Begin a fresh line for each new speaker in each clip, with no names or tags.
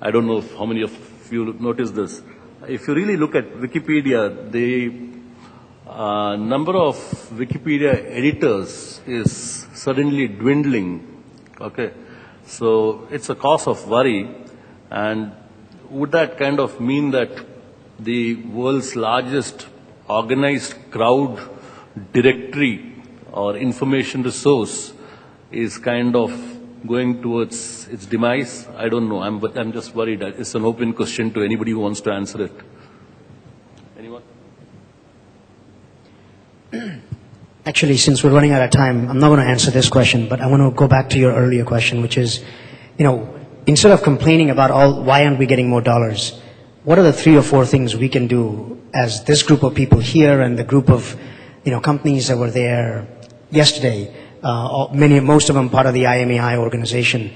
I don't know how many of you noticed this. If you really look at Wikipedia, the number of Wikipedia editors is suddenly dwindling. Okay, so it's a cause of worry. And would that kind of mean that the world's largest organized crowd directory or information resource is kind of going towards its demise? I don't know, but I'm just worried. It's an open question to anybody who wants to answer it. Anyone?
Actually, since we're running out of time, I'm not going to answer this question, but I want to go back to your earlier question, which is, instead of complaining about why aren't we getting more dollars, what are the 3 or 4 things we can do as this group of people here and the group of, companies that were there yesterday, most of them part of the IAMAI organization.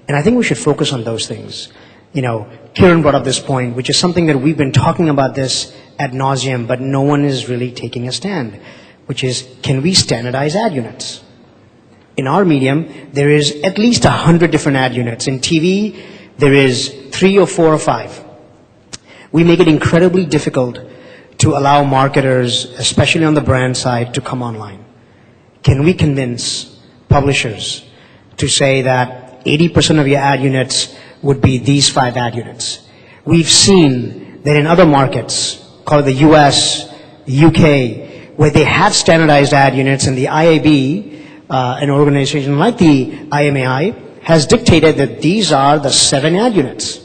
And I think we should focus on those things. Kiran brought up this point, which is something that we've been talking about this ad nauseum, but no one is really taking a stand, which is, can we standardize ad units? In our medium, there is at least 100 different ad units. In TV, there is 3 or 4 or 5. We make it incredibly difficult to allow marketers, especially on the brand side, to come online. Can we convince publishers to say that 80% of your ad units would be these 5 ad units? We've seen that in other markets, call it the US, the UK, where they have standardized ad units, and the IAB, an organization like the IAMAI, has dictated that these are the 7 ad units.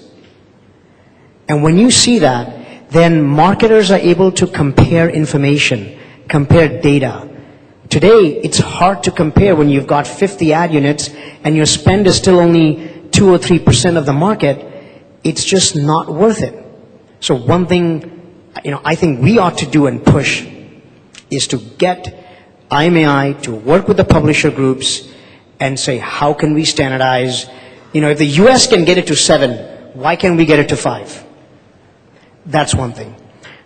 And when you see that, then marketers are able to compare information, compare data. Today, it's hard to compare when you've got 50 ad units and your spend is still only 2 or 3% of the market. It's just not worth it. So one thing, I think we ought to do and push is to get IAMAI to work with the publisher groups and say, how can we standardize? If the US can get it to 7, why can't we get it to 5? That's one thing.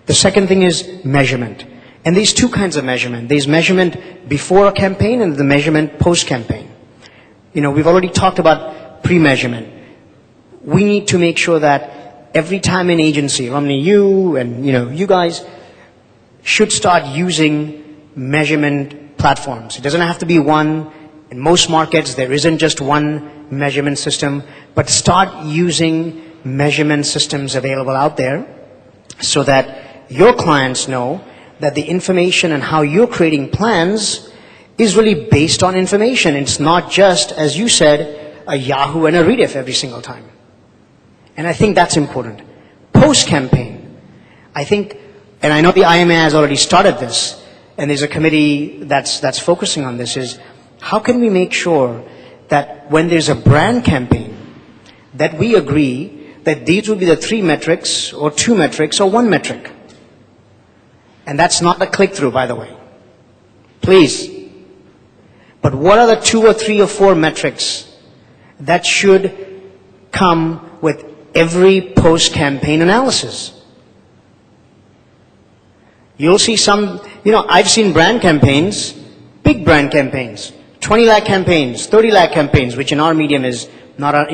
The second thing is measurement. And there's 2 kinds of measurement. There's measurement before a campaign and the measurement post-campaign. We've already talked about pre-measurement. We need to make sure that every time an agency, Romney, you and you guys should start using measurement platforms. It doesn't have to be one. In most markets, there isn't just one measurement system, but start using measurement systems available out there so that your clients know that the information and how you're creating plans is really based on information. It's not just, as you said, a Yahoo and a Rediff every single time. And I think that's important. Post-campaign, I think, and I know the IAMAI has already started this, and there's a committee that's focusing on this, is how can we make sure that when there's a brand campaign, that we agree that these will be the 3 metrics, or 2 metrics, or 1 metric. And that's not a click-through, by the way. Please. But what are the 2 or 3 or 4 metrics that should come with every post-campaign analysis? You'll see some, I've seen brand campaigns, big brand campaigns, 20 lakh campaigns, 30 lakh campaigns, which in our medium is not a,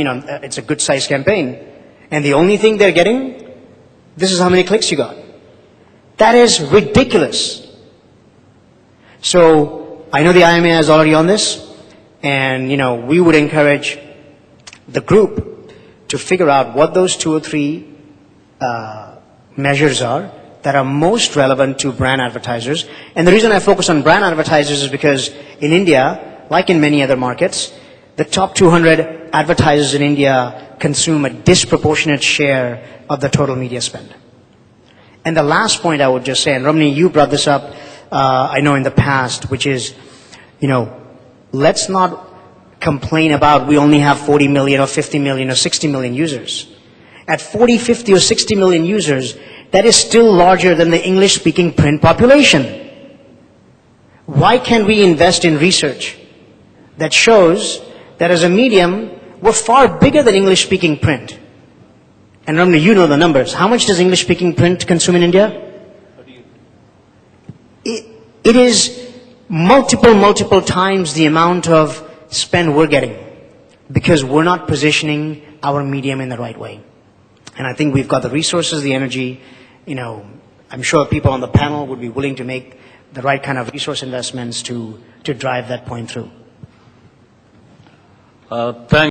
it's a good size campaign. And the only thing they're getting, this is how many clicks you got. That is ridiculous. So I know the IAMAI is already on this, and we would encourage the group to figure out what those 2 or 3 measures are that are most relevant to brand advertisers. And the reason I focus on brand advertisers is because in India, like in many other markets, the top 200 advertisers in India consume a disproportionate share of the total media spend. And the last point I would just say, and Romney, you brought this up, I know in the past, which is, let's not complain about we only have 40 million or 50 million or 60 million users. At 40, 50 or 60 million users, that is still larger than the English-speaking print population. Why can't we invest in research that shows that as a medium, we're far bigger than English-speaking print? And Romney, you know the numbers. How much does English-speaking print consume in India? It is multiple times the amount of spend we're getting because we're not positioning our medium in the right way. And I think we've got the resources, the energy, I'm sure people on the panel would be willing to make the right kind of resource investments to drive that point through.
Thanks.